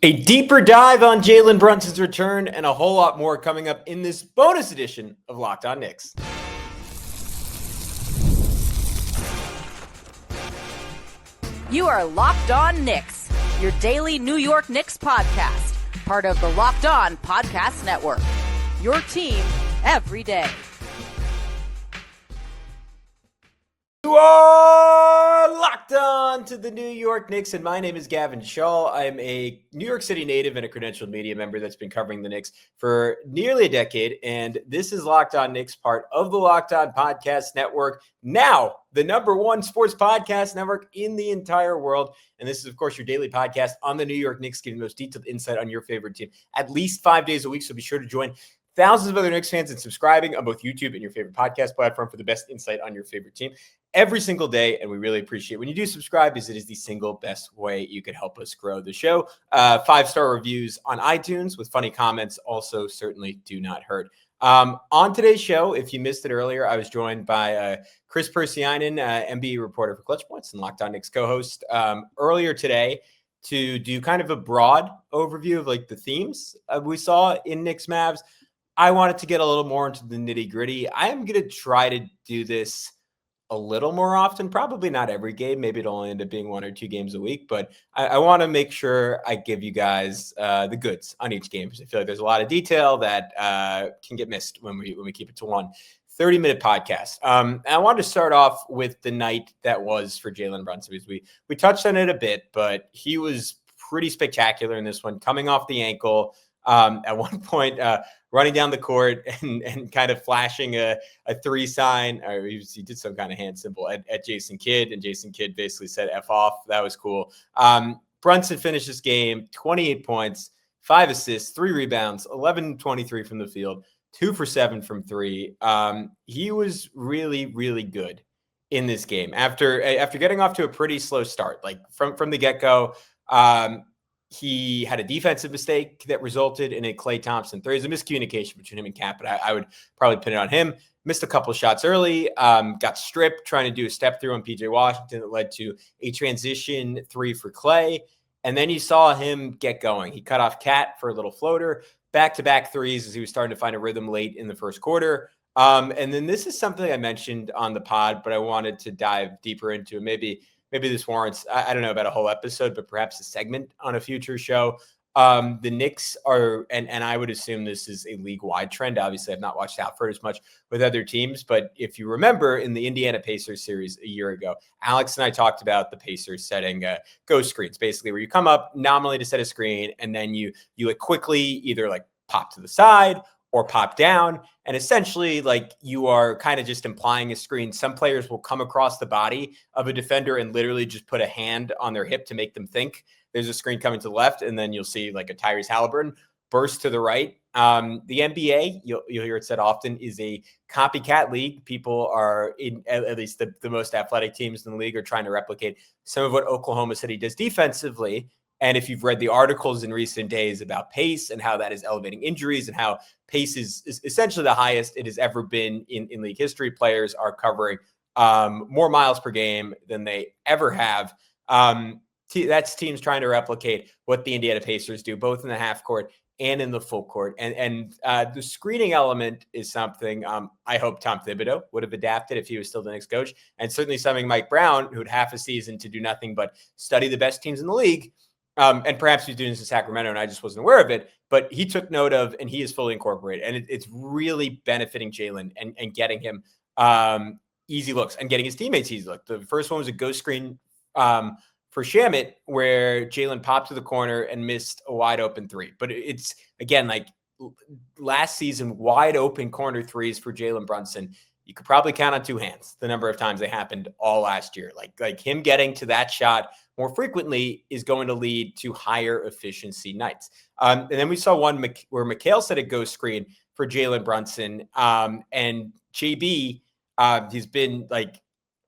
A deeper dive on Jalen Brunson's return and a whole lot more coming up in this bonus edition of Locked On Knicks. You are Locked On Knicks, your daily New York Knicks podcast, part of the Locked On Podcast Network. Your team every day. You are locked on to the New York Knicks, and my name is Gavin Schall. I'm a New York City native and a credentialed media member that's been covering the Knicks for nearly a decade, and this is Locked On Knicks, part of the Locked On Podcast Network, now the number one sports podcast network in the entire world. And this is, of course, your daily podcast on the New York Knicks, giving the most detailed insight on your favorite team at least 5 days a week, so be sure to join thousands of other Knicks fans and subscribing on both YouTube and your favorite podcast platform for the best insight on your favorite team every single day. And we really appreciate when you do subscribe, because it is the single best way you could help us grow the show. 5-star reviews on iTunes with funny comments also certainly do not hurt. On today's show, if you missed it earlier, I was joined by Chris Persianen, NBA reporter for Clutch Points and Locked On Knicks co-host, earlier today to do kind of a broad overview of like the themes we saw in Knicks-Mavs. I wanted to get a little more into the nitty-gritty. I am going to try to do this a little more often, probably not every game. Maybe it'll only end up being 1 or 2 games a week, but I want to make sure I give you guys the goods on each game, because I feel like there's a lot of detail that can get missed when we keep it to one 30-minute podcast. And I wanted to start off with the night that was for Jalen Brunson, because we touched on it a bit, but he was pretty spectacular in this one, coming off the ankle. At one point, running down the court and kind of flashing a 3 sign, or he did some kind of hand symbol at Jason Kidd, and Jason Kidd basically said F off. That was cool. Brunson finished this game, 28 points, 5 assists, 3 rebounds, 11-23 from the field, 2 for 7 from 3. He was really, really good in this game. After getting off to a pretty slow start, like from the get-go, he had a defensive mistake that resulted in a Klay Thompson 3. There's a miscommunication between him and Cap, but I would probably pin it on him. Missed a couple of shots early, got stripped trying to do a step through on PJ Washington that led to a transition 3 for Klay. And then you saw him get going. He cut off Cat for a little floater, back-to-back threes as he was starting to find a rhythm late in the first quarter. And then this is something I mentioned on the pod, but I wanted to dive deeper into. Maybe this warrants, I don't know about a whole episode, but perhaps a segment on a future show. The Knicks are, and I would assume this is a league-wide trend. Obviously, I've not watched Outford as much with other teams, but if you remember in the Indiana Pacers series a year ago, Alex and I talked about the Pacers setting ghost screens, basically where you come up nominally to set a screen, and then you quickly either like pop to the side or pop down. And essentially, like, you are kind of just implying a screen. Some players will come across the body of a defender and literally just put a hand on their hip to make them think there's a screen coming to the left. And then you'll see like a Tyrese Halliburton burst to the right. The NBA, you'll hear it said often, is a copycat league. People are, at least the most athletic teams in the league, are trying to replicate some of what Oklahoma City does defensively. And if you've read the articles in recent days about pace and how that is elevating injuries and how pace is essentially the highest it has ever been in league history, players are covering more miles per game than they ever have. That's teams trying to replicate what the Indiana Pacers do, both in the half court and in the full court. And the screening element is something I hope Tom Thibodeau would have adapted if he was still the Knicks coach, and certainly something Mike Brown, who had half a season to do nothing but study the best teams in the league, and perhaps he's doing this in Sacramento and I just wasn't aware of it, but he took note of, and he is fully incorporated. And it's really benefiting Jalen and getting him easy looks and getting his teammates easy look. The first one was a ghost screen for Shamet, where Jalen popped to the corner and missed a wide open 3. But it's, again, like last season, wide open corner 3s for Jalen Brunson. You could probably count on 2 hands the number of times they happened all last year. Like him getting to that shot more frequently is going to lead to higher efficiency nights. And then we saw one where Mikal set a ghost screen for Jalen Brunson. And JB, he's been like,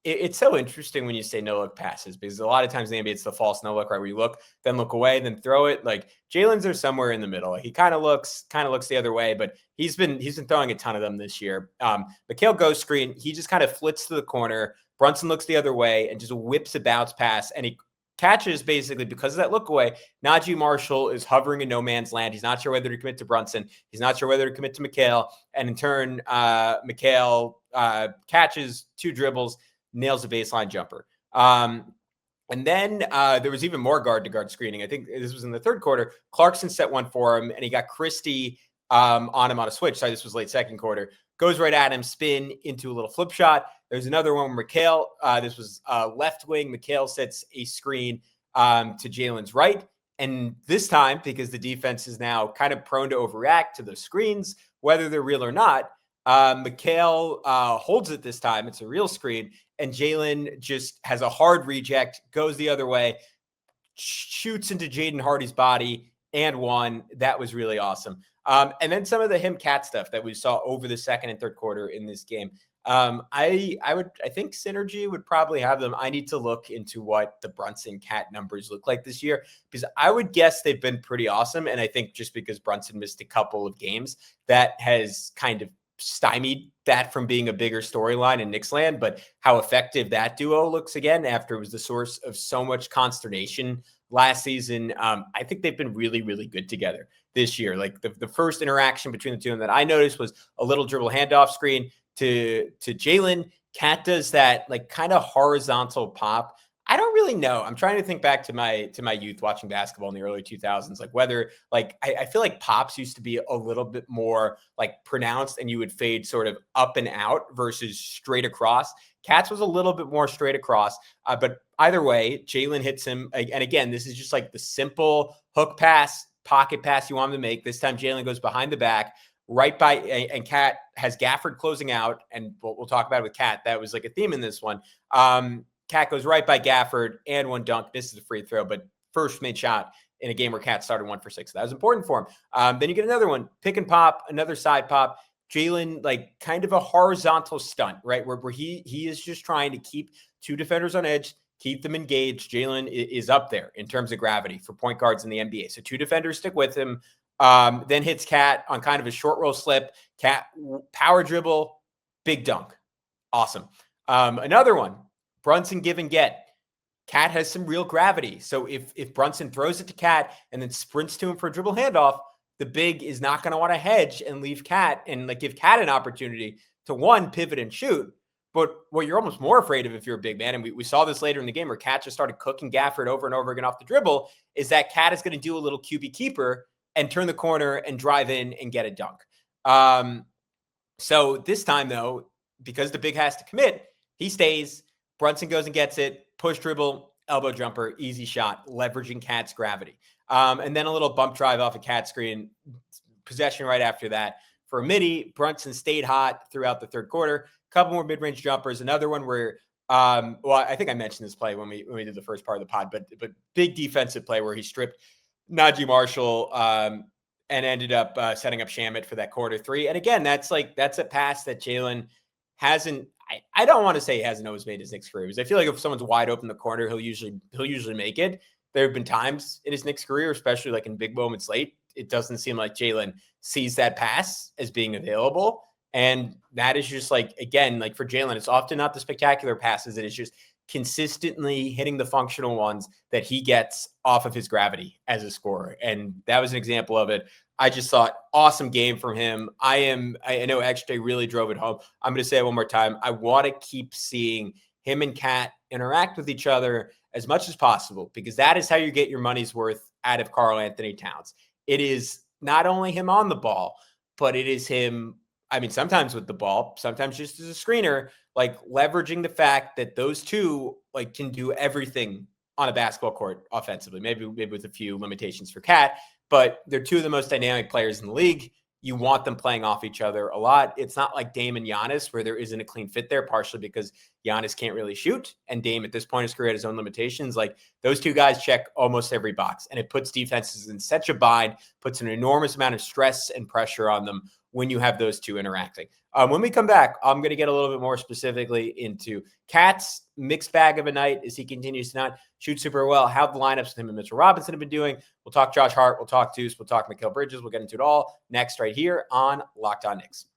it's so interesting when you say no look passes, because a lot of times in the NBA, it's the false no look, right? Where you look, then look away, then throw it. Like Jalen's are somewhere in the middle. He kind of looks the other way, but he's been throwing a ton of them this year. Mikal ghost screen. He just kind of flits to the corner. Brunson looks the other way and just whips a bounce pass, and he catches basically because of that look away. Najee Marshall is hovering in no man's land. He's not sure whether to commit to Brunson. He's not sure whether to commit to Mikal. And in turn, Mikal catches 2 dribbles, nails a baseline jumper. And then there was even more guard-to-guard screening. I think this was in the third quarter. Clarkson set one for him, and he got Christie on him on a switch. Sorry, this was late second quarter. Goes right at him, spin into a little flip shot. There's another one where Mikal, this was left wing. Mikal sets a screen to Jalen's right. And this time, because the defense is now kind of prone to overreact to those screens, whether they're real or not, Mikal holds it this time. It's a real screen. And Jalen just has a hard reject, goes the other way, shoots into Jaden Hardy's body and one. That was really awesome. And then some of the him cat stuff that we saw over the second and third quarter in this game. I think Synergy would probably have them. I need to look into what the Brunson cat numbers look like this year, because I would guess they've been pretty awesome. And I think just because Brunson missed a couple of games, that has kind of stymied that from being a bigger storyline in Knicks land. But how effective that duo looks again after it was the source of so much consternation last season. I think they've been really, really good together this year. Like the first interaction between the two of them that I noticed was a little dribble handoff screen to Jalen. Cat does that like kind of horizontal pop. I don't really know. I'm trying to think back to my youth watching basketball in the early 2000s, like whether like I feel like pops used to be a little bit more like pronounced and you would fade sort of up and out versus straight across. Cats was a little bit more straight across, but either way, Jalen hits him. And again, this is just like the simple hook pass, pocket pass you want him to make. This time Jalen goes behind the back, right by, and Cat has Gafford closing out, and we'll talk about it with Cat. That was like a theme in this one. Cat goes right by Gafford and one dunk. This is a free throw, but first made shot in a game where Cat started 1 for 6. That was important for him. Then you get another one, pick and pop, another side pop. Jalen, like kind of a horizontal stunt, right? Where he is just trying to keep 2 defenders on edge, keep them engaged. Jalen is up there in terms of gravity for point guards in the NBA. So 2 defenders stick with him. Then hits Cat on kind of a short roll slip. Cat power dribble, big dunk. Awesome. Another one, Brunson give and get. Cat has some real gravity. So if Brunson throws it to Cat and then sprints to him for a dribble handoff, the big is not going to want to hedge and leave Cat and like give Cat an opportunity to one, pivot and shoot. But what you're almost more afraid of if you're a big man, and we saw this later in the game where Cat just started cooking Gafford over and over again off the dribble, is that Cat is going to do a little QB keeper and turn the corner and drive in and get a dunk. So this time, though, because the big has to commit, he stays. Brunson goes and gets it. Push dribble, elbow jumper, easy shot, leveraging Cat's gravity. And then a little bump drive off a Cat screen. Possession right after that. For a midi, Brunson stayed hot throughout the third quarter. A couple more mid-range jumpers. Another one where, well, I think I mentioned this play when we did the first part of the pod, but big defensive play where he stripped Najee Marshall and ended up setting up Shamet for that quarter 3. And again, that's a pass that Jalen hasn't. I don't want to say he hasn't always made his Knicks career, because I feel like if someone's wide open in the corner, he'll usually make it. There have been times in his Knicks career, especially like in big moments late, it doesn't seem like Jalen sees that pass as being available. And that is just like, again, like for Jalen, it's often not the spectacular passes. It is just consistently hitting the functional ones that he gets off of his gravity as a scorer. And that was an example of it. I just thought awesome game from him. I know XJ really drove it home. I'm going to say it one more time. I want to keep seeing him and Cat interact with each other as much as possible, because that is how you get your money's worth out of Karl-Anthony Towns. It is not only him on the ball, but it is him, I mean, sometimes with the ball, sometimes just as a screener, like leveraging the fact that those two like can do everything on a basketball court offensively, maybe with a few limitations for Cat, but they're 2 of the most dynamic players in the league. You want them playing off each other a lot. It's not like Dame and Giannis where there isn't a clean fit there, partially because Giannis can't really shoot, and Dame at this point in his career had his own limitations. Like those 2 guys check almost every box, and it puts defenses in such a bind, puts an enormous amount of stress and pressure on them when you have those 2 interacting. When we come back, I'm going to get a little bit more specifically into Cat's mixed bag of a night as he continues to not shoot super well, how the lineups with him and Mitchell Robinson have been doing. We'll talk Josh Hart. We'll talk Deuce. We'll talk Mikal Bridges. We'll get into it all next right here on Locked On Knicks.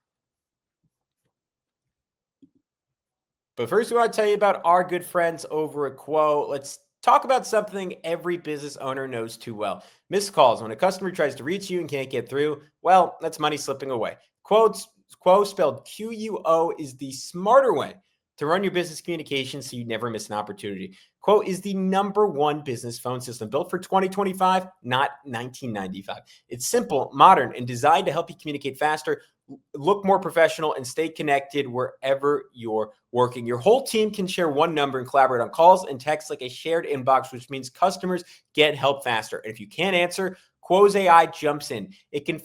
But first, we want to tell you about our good friends over at Quo. Let's talk about something every business owner knows too well. Missed calls. When a customer tries to reach you and can't get through, well, that's money slipping away. Quo spelled Quo is the smarter way to run your business communications so you never miss an opportunity. Quo is the #1 business phone system built for 2025, not 1995. It's simple, modern, and designed to help you communicate faster, look more professional, and stay connected wherever you're working. Your whole team can share one number and collaborate on calls and texts like a shared inbox, which means customers get help faster. And if you can't answer, Quo's AI jumps in. It can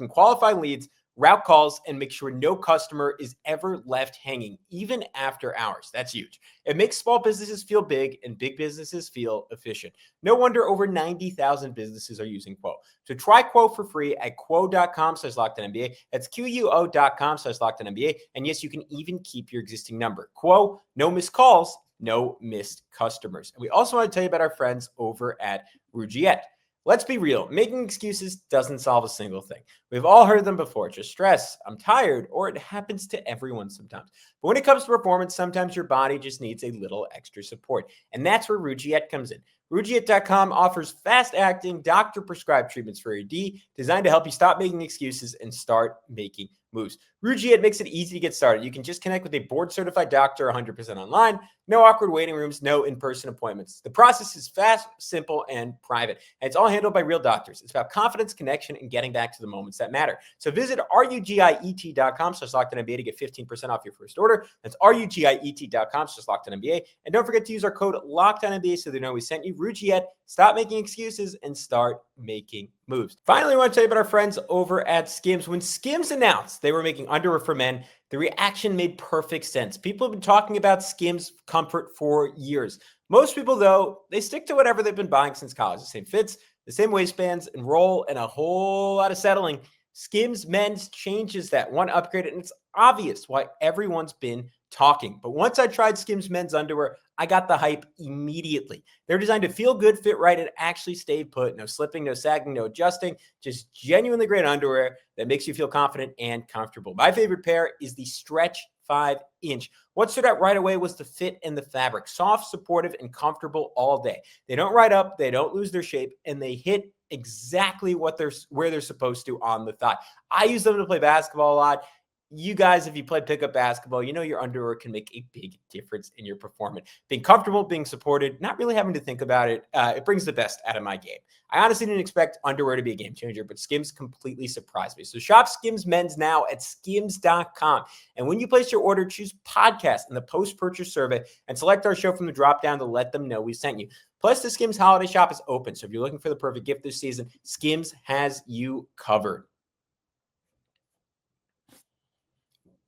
qualify leads, route calls, and make sure no customer is ever left hanging, even after hours. That's huge. It makes small businesses feel big and big businesses feel efficient. No wonder over 90,000 businesses are using Quo. So try Quo for free at quo.com/LockedOnNBA. That's QUO.com/LockedOnNBA. And yes, you can even keep your existing number. Quo, no missed calls, no missed customers. And we also want to tell you about our friends over at Rugiet. Let's be real. Making excuses doesn't solve a single thing. We've all heard them before. Just stress, I'm tired, or it happens to everyone sometimes. But when it comes to performance, sometimes your body just needs a little extra support. And that's where Rugiet comes in. Rugiet.com offers fast-acting, doctor-prescribed treatments for AD designed to help you stop making excuses and start making moves. Rugiet makes it easy to get started. You can just connect with a board-certified doctor 100% online. No awkward waiting rooms, no in-person appointments. The process is fast, simple, and private. And it's all handled by real doctors. It's about confidence, connection, and getting back to the moments that matter. So visit rugiet.com/LockedOnNBA to get 15% off your first order. That's rugiet.com/LockedOnNBA. And don't forget to use our code LockedOnNBA so they know we sent you. Rugiet, stop making excuses and start making moves. Finally, I want to tell you about our friends over at Skims. When Skims announced they were making underwear for men, the reaction made perfect sense. People have been talking about Skims comfort for years. Most people, though, they stick to whatever they've been buying since college. The same fits, the same waistbands, and roll, and a whole lot of settling. Skims Men's changes that. One upgrade, and it's obvious why everyone's been talking. But once I tried Skims Men's underwear, I got the hype immediately. They're designed to feel good, fit right, and actually stay put. No slipping, no sagging, no adjusting. Just genuinely great underwear that makes you feel confident and comfortable. My favorite pair is the Stretch 5-inch. What stood out right away was the fit and the fabric. Soft, supportive, and comfortable all day. They don't ride up, they don't lose their shape, and they hit exactly where they're supposed to on the thigh. I use them to play basketball a lot. You guys, if you play pickup basketball, you know your underwear can make a big difference in your performance. Being comfortable, being supported, not really having to think about it, it brings the best out of my game. I honestly didn't expect underwear to be a game changer, but Skims completely surprised me. So shop Skims Men's now at skims.com. And when you place your order, choose podcast in the post-purchase survey and select our show from the drop-down to let them know we sent you. Plus, the Skims holiday shop is open. So if you're looking for the perfect gift this season, Skims has you covered.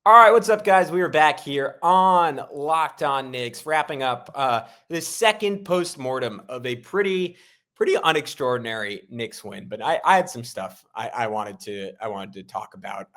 All right, what's up, guys? We are back here on Locked On Knicks, wrapping up the second postmortem of a pretty unextraordinary Knicks win. But I had some stuff I wanted to talk about.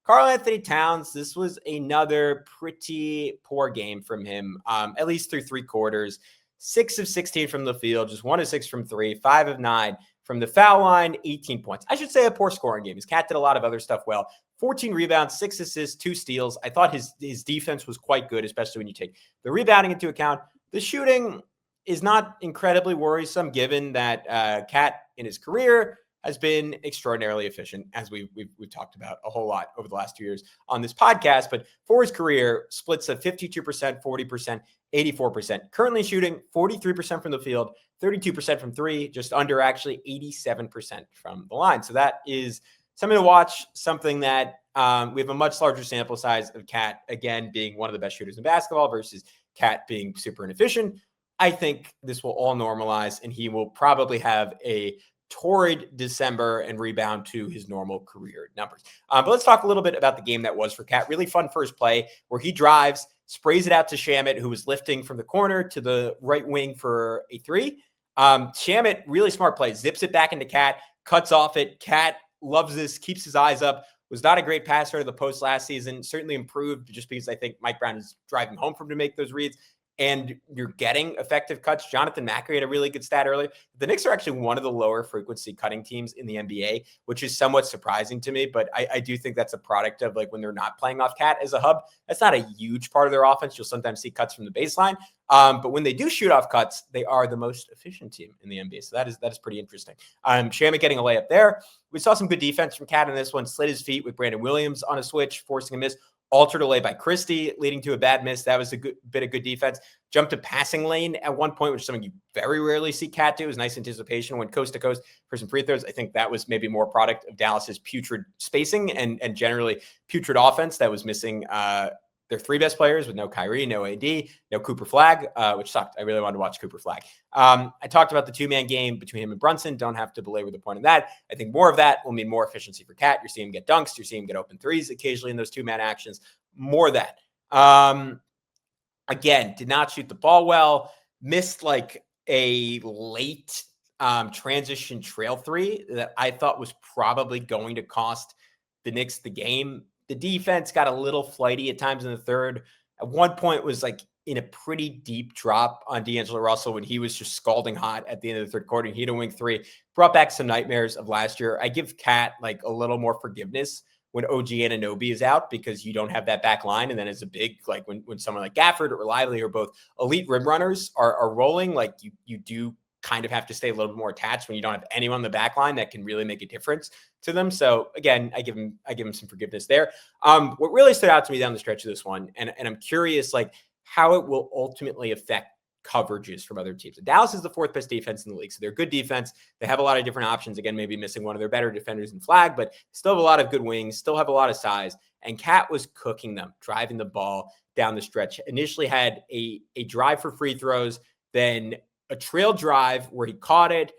Karl-Anthony Towns, this was another pretty poor game from him, at least through three quarters. 6 of 16 from the field, just 1 of 6 from three, 5 of 9 from the foul line, 18 points. I should say a poor scoring game. His Cat did a lot of other stuff well. 14 rebounds, 6 assists, 2 steals. I thought his defense was quite good, especially when you take the rebounding into account. The shooting is not incredibly worrisome, given that Cat in his career has been extraordinarily efficient, as we've talked about a whole lot over the last 2 years on this podcast. But for his career, splits of 52%, 40%, 84%. Currently shooting 43% from the field, 32% from three, just under actually 87% from the line. So that is something to watch, something that we have a much larger sample size of Cat, again, being one of the best shooters in basketball versus Cat being super inefficient. I think this will all normalize, and he will probably have a torrid December and rebound to his normal career numbers. But let's talk a little bit about the game that was for Cat. Really fun first play where he drives, sprays it out to Shamet, who was lifting from the corner to the right wing for a three. Shamet, really smart play, zips it back into Cat, cuts off it. Cat loves this, keeps his eyes up. Was not a great passer to the post last season. Certainly improved just because I think Mike Brown is driving home for him to make those reads. and you're getting effective cuts. Jonathan Macri had a really good stat earlier. The Knicks are actually one of the lower frequency cutting teams in the NBA, which is somewhat surprising to me, but I do think that's a product of like when they're not playing off Cat as a hub. That's not a huge part of their offense. You'll sometimes see cuts from the baseline. But when they do shoot off cuts, they are the most efficient team in the NBA. So that is pretty interesting. Shamet getting a layup there. We saw some good defense from Cat in this one. Slid his feet with Brandon Williams on a switch, forcing a miss. Altered away by Christie, leading to a bad miss. That was a good bit of good defense. Jumped to passing lane at one point, which is something you very rarely see Cat do. It was nice anticipation, went coast to coast for some free throws. I think that was maybe more product of Dallas's putrid spacing and generally putrid offense that was missing their three best players with no Kyrie, no AD, no Cooper Flag, which sucked. I really wanted to watch Cooper Flag. I talked about the two-man game between him and Brunson. Don't have to belabor the point of that. I think more of that will mean more efficiency for Cat. You're seeing him get dunks. You're seeing him get open threes occasionally in those two-man actions. More of that. Again, did not shoot the ball well. Missed like a late transition trail three that I thought was probably going to cost the Knicks the game. The defense got a little flighty at times in the third. At one point was like in a pretty deep drop on D'Angelo Russell when he was just scalding hot at the end of the third quarter. He had a wing three, brought back some nightmares of last year. I give Cat like a little more forgiveness when OG Anunoby is out because you don't have that back line. And then as a big, like when someone like Gafford or Lively or both elite rim runners are rolling, like you do kind of have to stay a little bit more attached when you don't have anyone on the back line that can really make a difference to them. So again, I give him some forgiveness there. What really stood out to me down the stretch of this one, and I'm curious like how it will ultimately affect coverages from other teams. Dallas is the fourth best defense in the league. So they're good defense. They have a lot of different options. Again, maybe missing one of their better defenders in Flag, but still have a lot of good wings, still have a lot of size. And Cat was cooking them, driving the ball down the stretch. Initially had a drive for free throws, then a trail drive where he caught it,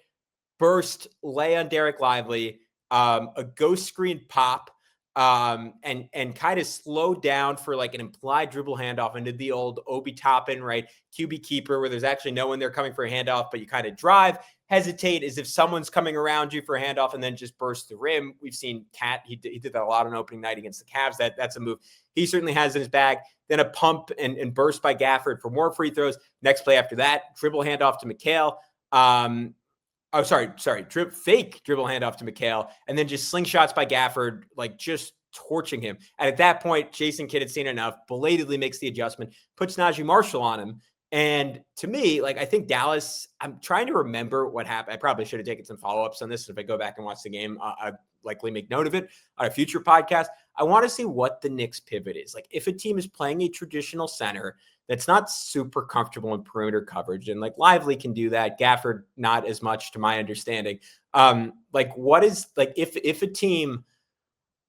burst, lay on Derek Lively, a ghost screen pop, and kind of slowed down for like an implied dribble handoff into the old Obi Toppin, right? QB keeper where there's actually no one there coming for a handoff, but you kind of drive, hesitate as if someone's coming around you for a handoff and then just burst the rim. We've seen Cat, he did that a lot on opening night against the Cavs. That's a move he certainly has in his bag. Then a pump and burst by Gafford for more free throws. Next play after that, dribble handoff to Mikal. Fake dribble handoff to Mikal, and then just slingshots by Gafford, like just torching him. And at that point, Jason Kidd had seen enough, belatedly makes the adjustment, puts Najee Marshall on him. And to me, like I think Dallas, I'm trying to remember what happened. I probably should have taken some follow-ups on this. If I go back and watch the game, I'd likely make note of it on a future podcast. I want to see what the Knicks pivot is. Like if a team is playing a traditional center that's not super comfortable in perimeter coverage, and like Lively can do that, Gafford not as much to my understanding. Like what is like if a team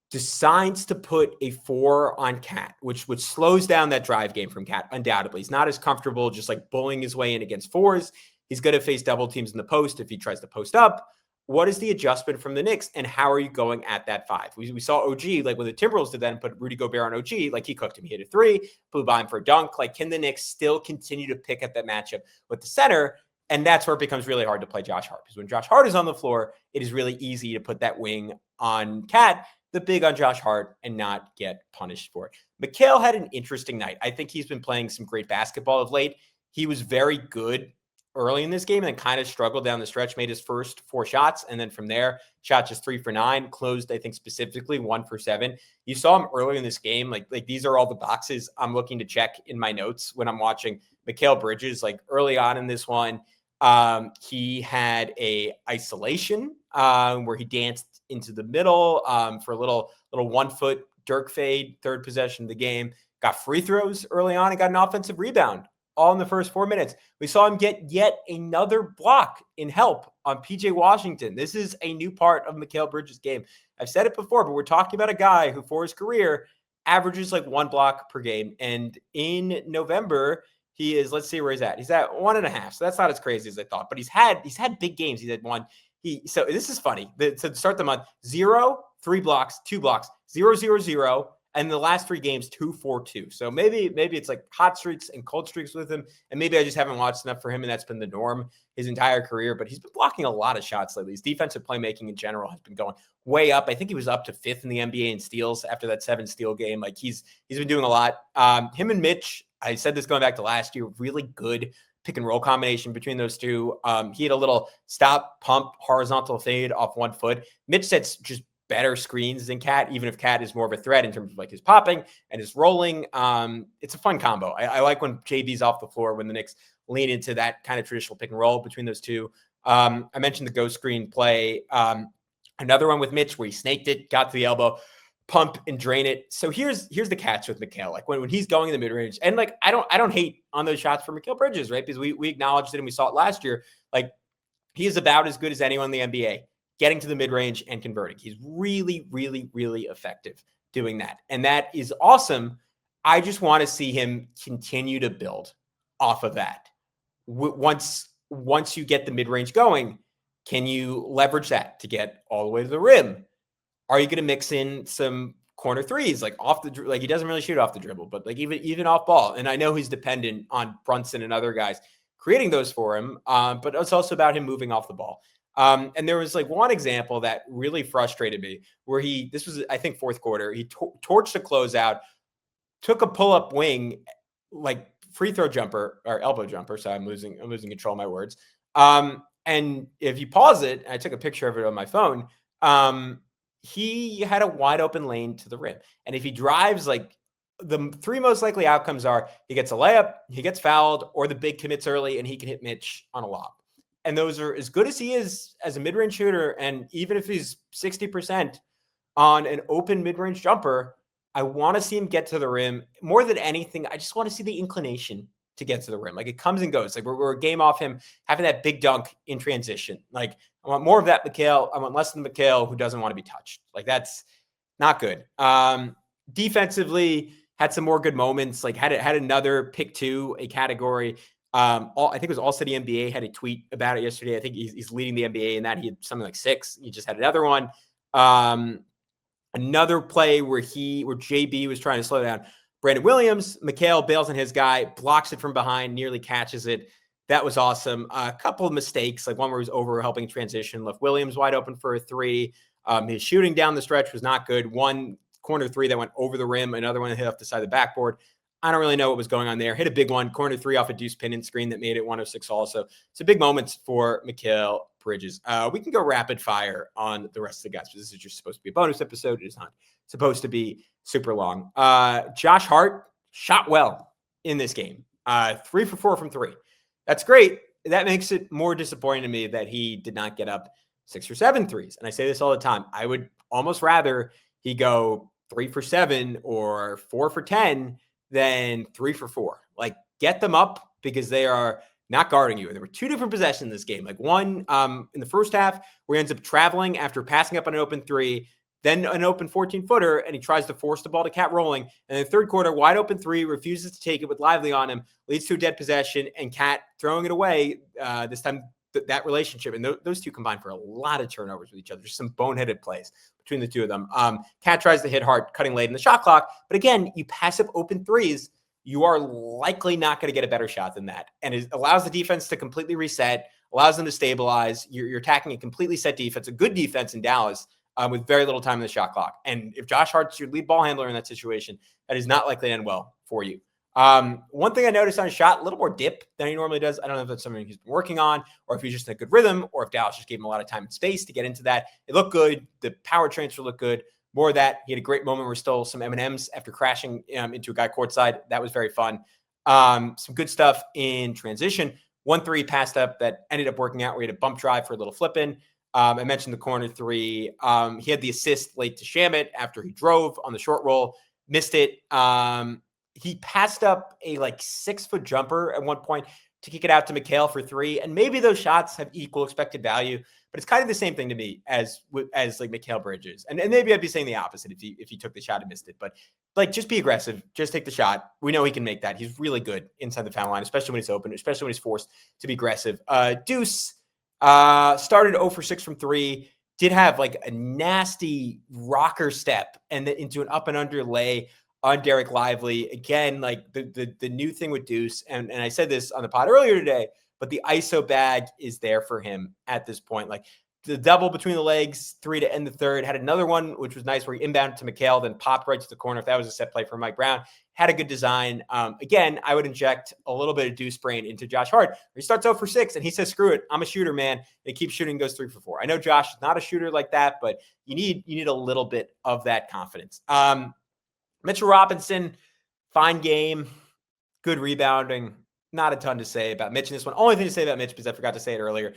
decides to put a 4 on Cat, which slows down that drive game from Cat, undoubtedly. He's not as comfortable just like bullying his way in against 4s. He's going to face double teams in the post if he tries to post up. What is the adjustment from the Knicks, and how are you going at that 5? We saw OG, like when the Timberwolves did that and put Rudy Gobert on OG, like he cooked him. He hit a 3, blew by him for a dunk. Like, can the Knicks still continue to pick at that matchup with the center? And that's where it becomes really hard to play Josh Hart, because when Josh Hart is on the floor, it is really easy to put that wing on Cat, the big on Josh Hart, and not get punished for it. Mikal had an interesting night. I think he's been playing some great basketball of late. He was very good early in this game and then kind of struggled down the stretch, made his first 4 shots. And then from there, shot just 3 for 9, closed, I think specifically 1 for 7. You saw him early in this game. Like these are all the boxes I'm looking to check in my notes when I'm watching Mikal Bridges. Like early on in this one, he had a isolation where he danced into the middle for a little 1-foot Dirk fade, third possession of the game, got free throws early on and got an offensive rebound all in the first 4 minutes. We saw him get yet another block in help on PJ Washington. This is a new part of Mikal Bridges' game. I've said it before, but we're talking about a guy who for his career averages like 1 block per game. And in November, he is, let's see where he's at. He's at 1.5. So that's not as crazy as I thought, but he's had big games. He's had one. So this is funny. To start the month, 0, 3 blocks, 2 blocks, 0, 0, 0. And the last 3 games, 2, 4, 2. So maybe it's like hot streaks and cold streaks with him. And maybe I just haven't watched enough for him, and that's been the norm his entire career. But he's been blocking a lot of shots lately. His defensive playmaking in general has been going way up. I think he was up to 5th in the NBA in steals after that 7 steal game. Like he's been doing a lot. Him and Mitch, I said this going back to last year, really good pick and roll combination between those two. He had a little stop, pump, horizontal fade off one foot. Mitch sets just better screens than Cat, even if Cat is more of a threat in terms of like his popping and his rolling. It's a fun combo. I like when JB's off the floor, when the Knicks lean into that kind of traditional pick and roll between those two. I mentioned the ghost screen play. Another one with Mitch where he snaked it, got to the elbow, pump and drain it. So here's the catch with Mikal. Like when he's going in the mid-range, and like I don't hate on those shots for Mikal Bridges, right? Because we acknowledged it and we saw it last year. Like he is about as good as anyone in the NBA getting to the mid-range and converting. He's really, really, really effective doing that. And that is awesome. I just want to see him continue to build off of that. Once you get the mid-range going, can you leverage that to get all the way to the rim? Are you going to mix in some corner threes, like like he doesn't really shoot off the dribble, but like even off ball? And I know he's dependent on Brunson and other guys creating those for him, but it's also about him moving off the ball. And there was like one example that really frustrated me where this was, I think, fourth quarter. He torched a closeout, took a pull-up wing, like free throw jumper or elbow jumper. So I'm losing control of my words. And if you pause it, I took a picture of it on my phone. He had a wide open lane to the rim. And if he drives, like the three most likely outcomes are he gets a layup, he gets fouled, or the big commits early and he can hit Mitch on a lob. And those are as good as he is as a mid-range shooter. And even if he's 60% on an open mid-range jumper, I want to see him get to the rim. More than anything, I just want to see the inclination to get to the rim. Like it comes and goes. Like we're a game off him having that big dunk in transition. Like I want more of that Mikal. I want less than Mikal who doesn't want to be touched. Like that's not good. Defensively, had some more good moments. Like had another pick two, a category. I think it was All City NBA had a tweet about it yesterday. I think he's leading the NBA in that. He had something like 6. He just had another one. Another play where JB was trying to slow down Brandon Williams. Mikal bails on his guy, blocks it from behind, nearly catches it. That was awesome. A couple of mistakes, like one where he was over helping transition, left Williams wide open for a 3. His shooting down the stretch was not good. One corner 3 that went over the rim, another one that hit off the side of the backboard. I don't really know what was going on there. Hit a big one, corner 3 off a deuce pin and screen that made it 106 also. So big moments for Mikal Bridges. We can go rapid fire on the rest of the guys, but this is just supposed to be a bonus episode. It is not supposed to be super long. Josh Hart shot well in this game. 3 for 4 from 3. That's great. That makes it more disappointing to me that he did not get up 6 or 7 threes. And I say this all the time. I would almost rather he go 3 for 7 or 4 for 10 than 3 for 4. Like get them up because they are not guarding you. There were 2 different possessions in this game. Like one in the first half where he ends up traveling after passing up on an open 3, then an open 14-footer, and he tries to force the ball to Cat rolling. And in the third quarter, wide open 3, refuses to take it with Lively on him, leads to a dead possession, and Cat throwing it away. This time, that relationship, and those two combined for a lot of turnovers with each other. Just some boneheaded plays between the two of them. Cat tries to hit Hart, cutting late in the shot clock. But again, you pass up open 3s, you are likely not going to get a better shot than that. And it allows the defense to completely reset, allows them to stabilize. You're attacking a completely set defense, a good defense in Dallas, with very little time in the shot clock. And if Josh Hart's your lead ball handler in that situation, that is not likely to end well for you. One thing I noticed on his shot, a little more dip than he normally does. I don't know if that's something he's been working on or if he's just in a good rhythm or if Dallas just gave him a lot of time and space to get into that. It looked good. The power transfer looked good. More of that. He had a great moment where he stole some M&Ms after crashing into a guy courtside. That was very fun. Some good stuff in transition. 1-3 passed up that ended up working out where he had a bump drive for a little flip in. I mentioned the corner 3. He had the assist late to Shamet after he drove on the short roll, missed it. He passed up a 6-foot jumper at one point to kick it out to Mikal for 3. And maybe those shots have equal expected value, but it's kind of the same thing to me as Mikal Bridges. And maybe I'd be saying the opposite if he took the shot and missed it. But just be aggressive. Just take the shot. We know he can make that. He's really good inside the foul line, especially when he's open, especially when he's forced to be aggressive. Deuce started 0 for 6 from 3. Did have a nasty rocker step and then into an up and under lay on Derek Lively. Again, the new thing with Deuce, and I said this on the pod earlier today, but the ISO bag is there for him at this point. the double between the legs, 3 to end the third. Had another one, which was nice, where he inbounded to Mikal, then popped right to the corner. If that was a set play for Mike Brown, had a good design. Again, I would inject a little bit of deuce brain into Josh Hart. He starts 0 for 6, and he says, screw it, I'm a shooter, man. They keep shooting, goes 3 for 4. I know Josh is not a shooter like that, but you need a little bit of that confidence. Mitchell Robinson, fine game, good rebounding. Not a ton to say about Mitch in this one. Only thing to say about Mitch, because I forgot to say it earlier,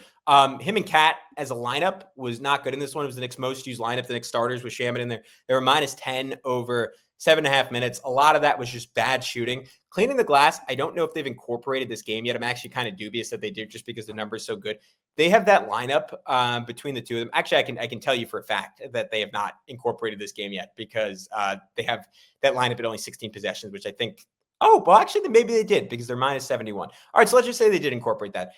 him and Cat as a lineup was not good in this one. It was the Knicks' most used lineup. The Knicks starters with Shaman in there. They were minus 10 over 7.5 minutes. A lot of that was just bad shooting. Cleaning the glass, I don't know if they've incorporated this game yet. I'm actually kind of dubious that they did, just because the number is so good. They have that lineup between the two of them. Actually, I can tell you for a fact that they have not incorporated this game yet, because they have that lineup at only 16 possessions, which I think, oh, well, actually, maybe they did, because they're minus 71. All right, so let's just say they did incorporate that.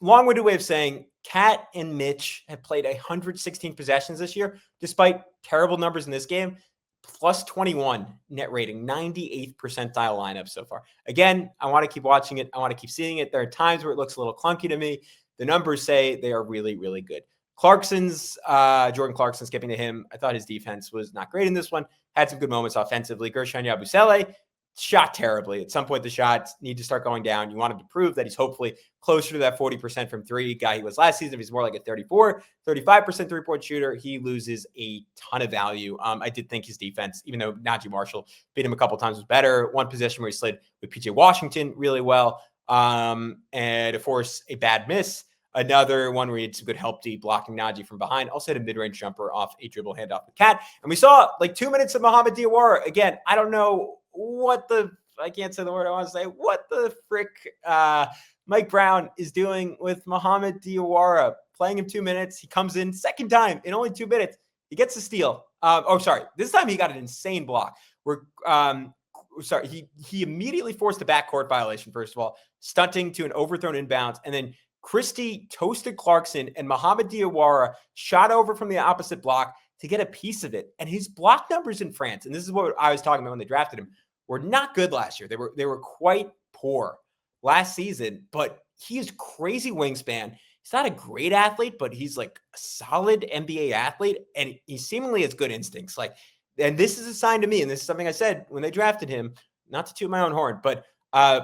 Long-winded way of saying Cat and Mitch have played 116 possessions this year, despite terrible numbers in this game. Plus 21 net rating, 98th percentile lineup so far. Again, I want to keep watching it. I want to keep seeing it. There are times where it looks a little clunky to me. The numbers say they are really, really good. Jordan Clarkson, skipping to him. I thought his defense was not great in this one. Had some good moments offensively. Gershon Yabusele shot terribly. At some point, the shots need to start going down. You want him to prove that he's hopefully closer to that 40% from three guy he was last season. If he's more like a 35% three-point shooter, he loses a ton of value. I did think his defense, even though Najee Marshall beat him a couple times, was better. One possession where he slid with PJ Washington really well, and to force a bad miss. Another one where he had some good help D blocking Najee from behind. Also had a mid-range jumper off a dribble handoff with Cat. And we saw like 2 minutes of Mohamed Diawara. Again, I don't know I can't say the word I want to say. What the frick Mike Brown is doing with Mohamed Diawara. Playing him 2 minutes. He comes in second time in only 2 minutes. He gets a steal. This time he got an insane block. He immediately forced a backcourt violation, first of all, stunting to an overthrown inbounds. And then Christie toasted Clarkson, and Mohamed Diawara shot over from the opposite block to get a piece of it. And his block numbers in France, and this is what I was talking about when they drafted him, were not good last year. They were quite poor last season, but he is crazy wingspan. He's not a great athlete, but he's like a solid NBA athlete, and he seemingly has good instincts. And this is a sign to me, and this is something I said when they drafted him, not to toot my own horn, but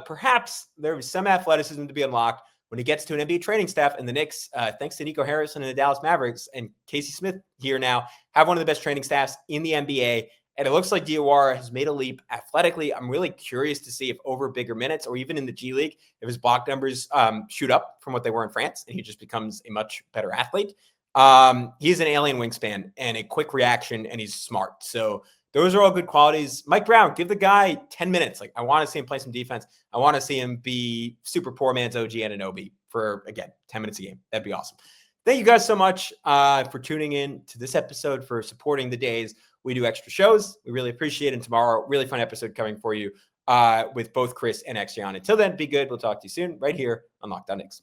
perhaps there was some athleticism to be unlocked when he gets to an NBA training staff. And the Knicks, thanks to Nico Harrison and the Dallas Mavericks and Casey Smith here now, have one of the best training staffs in the NBA. And it looks like Diawara has made a leap athletically. I'm really curious to see if over bigger minutes, or even in the G League, if his block numbers shoot up from what they were in France and he just becomes a much better athlete. He's an alien wingspan and a quick reaction, and he's smart. So those are all good qualities. Mike Brown, give the guy 10 minutes. I want to see him play some defense. I want to see him be super poor man's OG Anunoby for, again, 10 minutes a game. That'd be awesome. Thank you guys so much for tuning in to this episode, for supporting the days we do extra shows. We really appreciate it. And tomorrow, really fun episode coming for you with both Chris and Exxon. Until then, be good. We'll talk to you soon right here on Locked On Knicks.